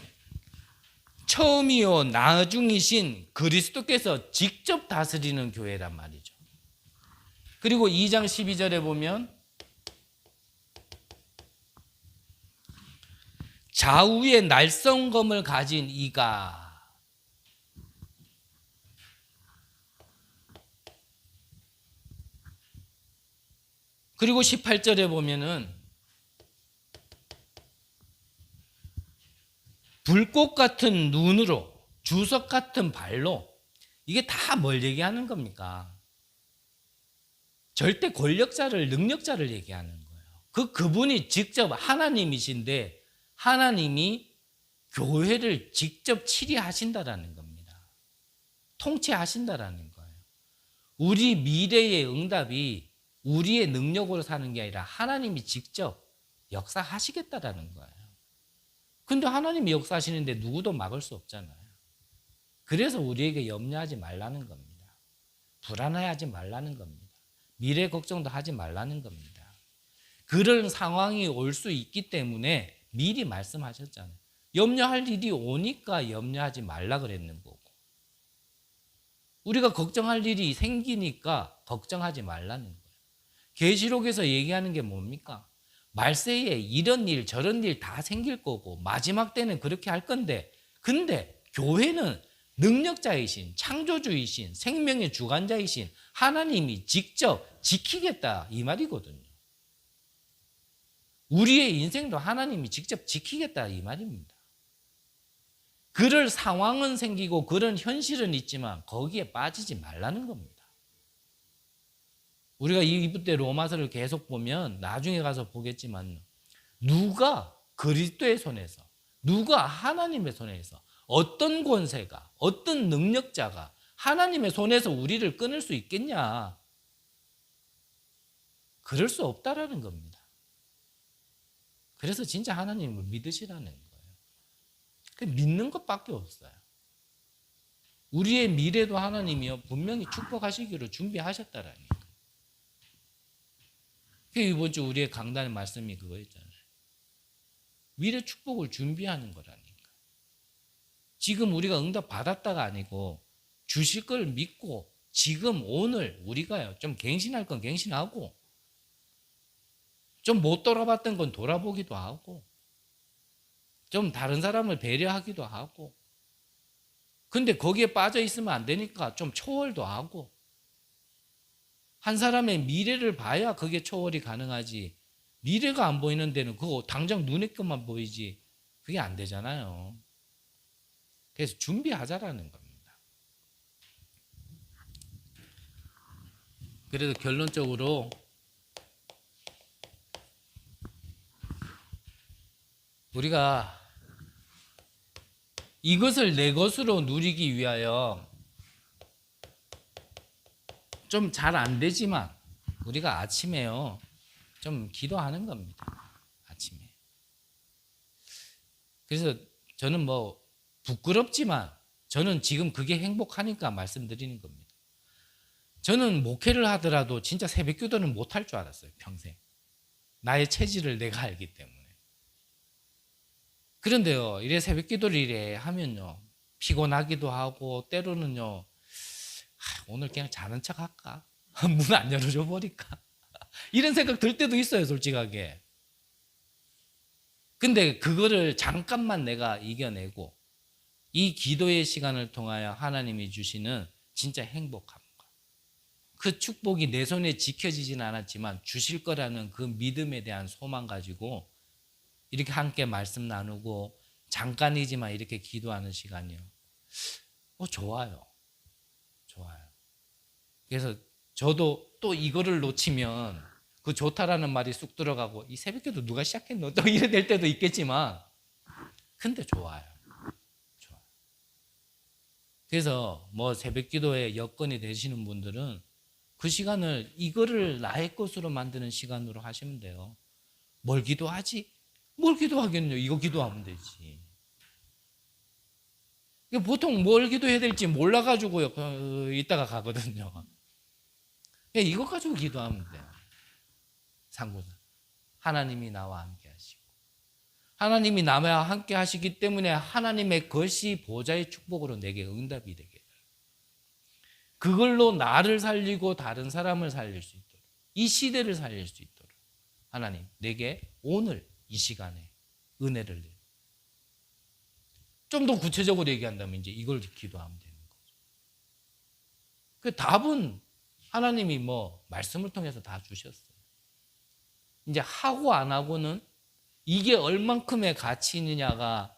[SPEAKER 1] 처음이요 나중이신 그리스도께서 직접 다스리는 교회란 말이죠. 그리고 2장 12절에 보면 좌우에 날성검을 가진 이가, 그리고 18절에 보면은 불꽃 같은 눈으로 주석 같은 발로, 이게 다 뭘 얘기하는 겁니까? 절대 권력자를, 능력자를 얘기하는 거예요. 그분이 직접 하나님이신데 하나님이 교회를 직접 치리하신다라는 겁니다. 통치하신다라는 거예요. 우리 미래의 응답이 우리의 능력으로 사는 게 아니라 하나님이 직접 역사하시겠다라는 거예요. 근데 하나님이 역사하시는데 누구도 막을 수 없잖아요. 그래서 우리에게 염려하지 말라는 겁니다. 불안해하지 말라는 겁니다. 미래 걱정도 하지 말라는 겁니다. 그런 상황이 올 수 있기 때문에 미리 말씀하셨잖아요. 염려할 일이 오니까 염려하지 말라 그랬는 거고, 우리가 걱정할 일이 생기니까 걱정하지 말라는 거예요. 계시록에서 얘기하는 게 뭡니까? 말세에 이런 일 저런 일 다 생길 거고 마지막 때는 그렇게 할 건데, 근데 교회는 능력자이신 창조주이신 생명의 주관자이신 하나님이 직접 지키겠다 이 말이거든요. 우리의 인생도 하나님이 직접 지키겠다 이 말입니다. 그럴 상황은 생기고 그런 현실은 있지만 거기에 빠지지 말라는 겁니다. 우리가 이때 로마서를 계속 보면 나중에 가서 보겠지만, 누가 그리스도의 손에서, 누가 하나님의 손에서, 어떤 권세가, 어떤 능력자가 하나님의 손에서 우리를 끊을 수 있겠냐? 그럴 수 없다라는 겁니다. 그래서 진짜 하나님을 믿으시라는 거예요. 믿는 것밖에 없어요. 우리의 미래도 하나님이요 분명히 축복하시기로 준비하셨다라니까. 이번 주 우리의 강단의 말씀이 그거였잖아요. 미래 축복을 준비하는 거라니까. 지금 우리가 응답 받았다가 아니고 주실 걸 믿고 지금 오늘 우리가요 좀 갱신할 건 갱신하고 좀 못 돌아봤던 건 돌아보기도 하고 좀 다른 사람을 배려하기도 하고, 근데 거기에 빠져 있으면 안 되니까 좀 초월도 하고, 한 사람의 미래를 봐야 그게 초월이 가능하지, 미래가 안 보이는 데는 그거 당장 눈에 것만 보이지 그게 안 되잖아요. 그래서 준비하자라는 겁니다. 그래서 결론적으로 우리가 이것을 내 것으로 누리기 위하여 좀 잘 안 되지만 우리가 아침에요 좀 기도하는 겁니다. 아침에. 그래서 저는 뭐 부끄럽지만 저는 지금 그게 행복하니까 말씀드리는 겁니다. 저는 목회를 하더라도 진짜 새벽 기도는 못할 줄 알았어요. 평생. 나의 체질을 내가 알기 때문에. 그런데요, 이래 새벽 기도를 이래 하면요, 피곤하기도 하고, 때로는요, 오늘 그냥 자는 척 할까? 문 안 열어줘 버릴까? 이런 생각 들 때도 있어요, 솔직하게. 근데 그거를 잠깐만 내가 이겨내고, 이 기도의 시간을 통하여 하나님이 주시는 진짜 행복함과, 그 축복이 내 손에 지켜지진 않았지만 주실 거라는 그 믿음에 대한 소망 가지고 이렇게 함께 말씀 나누고 잠깐이지만 이렇게 기도하는 시간이요. 좋아요. 좋아요. 그래서 저도 또 이거를 놓치면 그 좋다라는 말이 쑥 들어가고 이 새벽기도 누가 시작했노? 또 이래 될 때도 있겠지만 근데 좋아요. 좋아요. 그래서 뭐 새벽기도의 여건이 되시는 분들은 그 시간을 이거를 나의 것으로 만드는 시간으로 하시면 돼요. 뭘 기도하지? 뭘 기도하겠냐? 이거 기도하면 되지. 보통 뭘 기도해야 될지 몰라가지고 이따가 가거든요. 이거 가지고 기도하면 돼요. 상고는 하나님이 나와 함께 하시고, 하나님이 나와 함께 하시기 때문에 하나님의 것이 보좌의 축복으로 내게 응답이 되게, 그걸로 나를 살리고 다른 사람을 살릴 수 있도록, 이 시대를 살릴 수 있도록 하나님 내게 오늘 이 시간에 은혜를 내려. 좀 더 구체적으로 얘기한다면 이제 이걸 기도하면 되는 거죠. 그 답은 하나님이 뭐 말씀을 통해서 다 주셨어요. 이제 하고 안 하고는 이게 얼만큼의 가치 있느냐가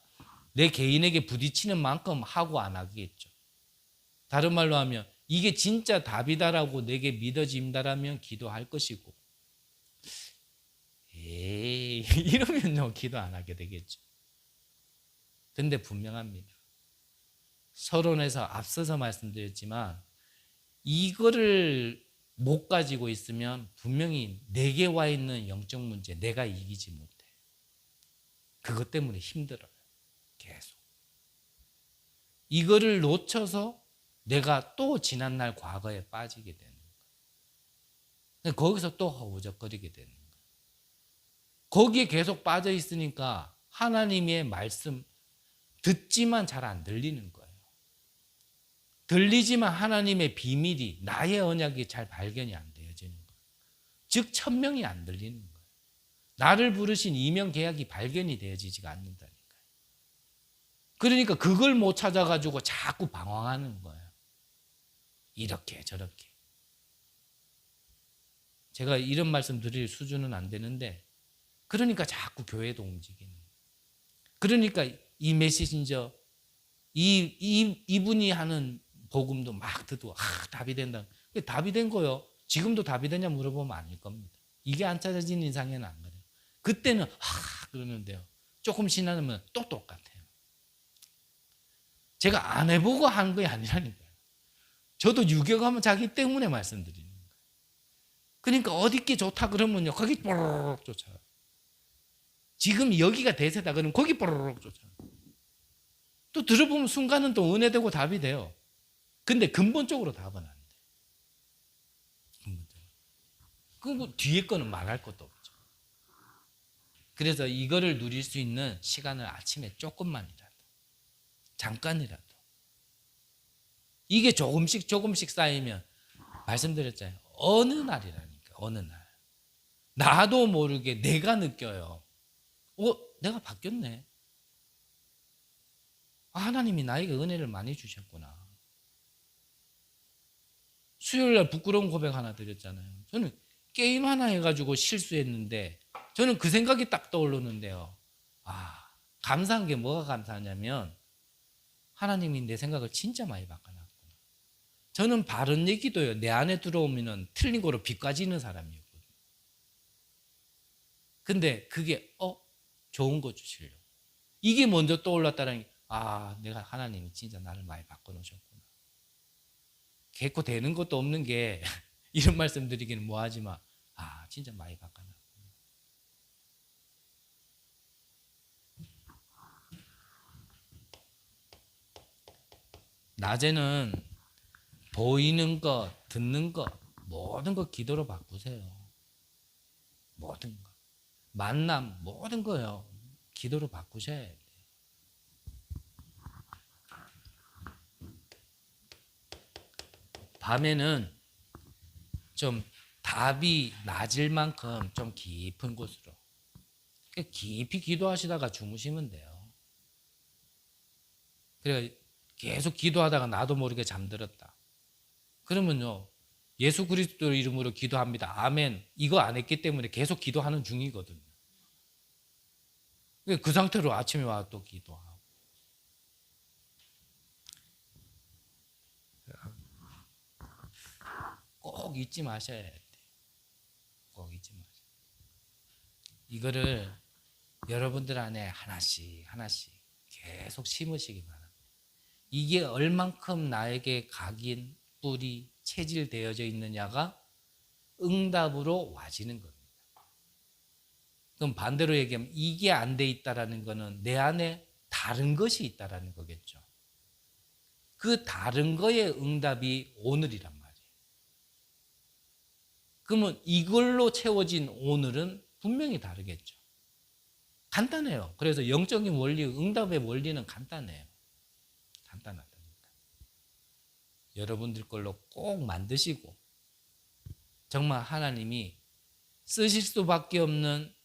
[SPEAKER 1] 내 개인에게 부딪히는 만큼 하고 안 하겠죠. 다른 말로 하면 이게 진짜 답이다라고 내게 믿어진다라면 기도할 것이고, 에이 이러면요 기도 안 하게 되겠죠. 근데 분명합니다. 서론에서 앞서서 말씀드렸지만 이거를 못 가지고 있으면 분명히 내게 와 있는 영적 문제 내가 이기지 못해. 그것 때문에 힘들어요. 계속. 이거를 놓쳐서 내가 또 지난날 과거에 빠지게 되는 거예요. 거기서 또 허우적거리게 되는 거예요. 거기에 계속 빠져 있으니까 하나님의 말씀, 듣지만 잘 안 들리는 거예요. 들리지만 하나님의 비밀이, 나의 언약이 잘 발견이 안 되어지는 거예요. 즉 천명이 안 들리는 거예요. 나를 부르신 이명 계약이 발견이 되어지지가 않는다니까요. 그러니까 그걸 못 찾아가지고 자꾸 방황하는 거예요. 이렇게 저렇게. 제가 이런 말씀 드릴 수준은 안 되는데, 그러니까 자꾸 교회도 움직이는 거예요. 그러니까 이 메시진저, 이분이 하는 복음도 막 듣고, 답이 된다. 답이 된 거요. 지금도 답이 되냐 물어보면 아닐 겁니다. 이게 안 찾아진 이상에는 안 그래요. 그때는, 그러는데요. 조금 지나면 또 똑같아요. 제가 안 해보고 한 게 아니라니까요. 저도 유교가면 자기 때문에 말씀드리는 거예요. 그러니까 어디께 좋다 그러면요, 거기 뽀로록 쫓아요. 지금 여기가 대세다 그러면 거기 뽀로록 쫓아요. 또 들어보면 순간은 또 은혜되고 답이 돼요. 근데 근본적으로 답은 안 돼. 근본적으로. 그 뒤에 거는 말할 것도 없죠. 그래서 이거를 누릴 수 있는 시간을 아침에 조금만이라도, 잠깐이라도, 이게 조금씩 쌓이면, 말씀드렸잖아요. 어느 날이라니까, 어느 날. 나도 모르게 내가 느껴요. 내가 바뀌었네. 하나님이 나에게 은혜를 많이 주셨구나. 수요일날 부끄러운 고백 하나 드렸잖아요. 저는 게임 하나 해가지고 실수했는데, 저는 그 생각이 딱 떠오르는데요. 감사한 게 뭐가 감사하냐면, 하나님이 내 생각을 진짜 많이 바꿔놨구나. 저는 바른 얘기도요, 내 안에 들어오면 틀린 거로 비꼬지는 사람이었거든요. 근데 그게 좋은 거 주시려고. 이게 먼저 떠올랐다는 게, 내가 하나님이 진짜 나를 많이 바꿔놓으셨구나. 개코 되는 것도 없는 게 이런 말씀 드리기는 뭐하지만, 진짜 많이 바꿔놨구나. 낮에는 보이는 것, 듣는 것, 모든 것 기도로 바꾸세요. 모든 것. 만남, 모든 거요. 기도로 바꾸셔야 돼요. 밤에는 좀 답이 낮을 만큼 좀 깊은 곳으로, 깊이 기도하시다가 주무시면 돼요. 그래 계속 기도하다가 나도 모르게 잠들었다. 그러면요, 예수 그리스도 이름으로 기도합니다. 아멘. 이거 안 했기 때문에 계속 기도하는 중이거든요. 그 상태로 아침에 와서 또 기도하고. 꼭 잊지 마셔야 돼요. 꼭 잊지 마셔야 돼요. 이거를 여러분들 안에 하나씩 계속 심으시기 바랍니다. 이게 얼만큼 나에게 각인, 뿌리, 체질되어져 있느냐가 응답으로 와지는 겁니다. 그럼 반대로 얘기하면 이게 안 돼 있다라는 거는 내 안에 다른 것이 있다라는 거겠죠. 그 다른 거의 응답이 오늘이란 말이에요. 그러면 이걸로 채워진 오늘은 분명히 다르겠죠. 간단해요. 그래서 영적인 원리, 응답의 원리는 간단해요. 간단하다니까. 여러분들 걸로 꼭 만드시고, 정말 하나님이 쓰실 수밖에 없는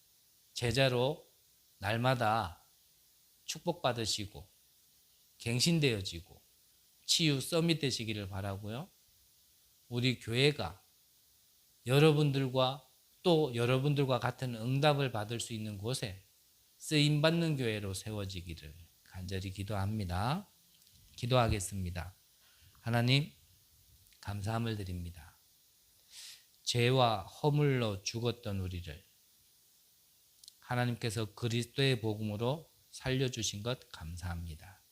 [SPEAKER 1] 제자로 날마다 축복받으시고 갱신되어지고 치유 서밋 되시기를 바라고요. 우리 교회가 여러분들과 또 여러분들과 같은 응답을 받을 수 있는 곳에 쓰임받는 교회로 세워지기를 간절히 기도합니다. 기도하겠습니다. 하나님, 감사함을 드립니다. 죄와 허물로 죽었던 우리를 하나님께서 그리스도의 복음으로 살려주신 것 감사합니다.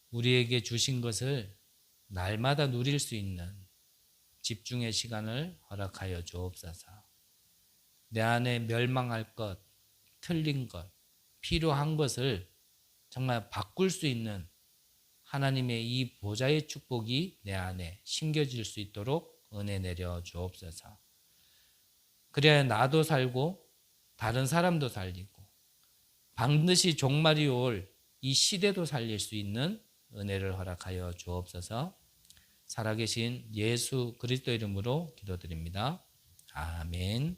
[SPEAKER 1] 우리에게 주신 것을 날마다 누릴 수 있는 집중의 시간을 허락하여 주옵소서. 내 안에 멸망할 것, 틀린 것, 필요한 것을 정말 바꿀 수 있는 하나님의 이 보좌의 축복이 내 안에 심겨질 수 있도록 은혜 내려 주옵소서. 그래야 나도 살고 다른 사람도 살리고 반드시 종말이 올 이 시대도 살릴 수 있는 은혜를 허락하여 주옵소서. 살아계신 예수 그리스도 이름으로 기도드립니다. 아멘.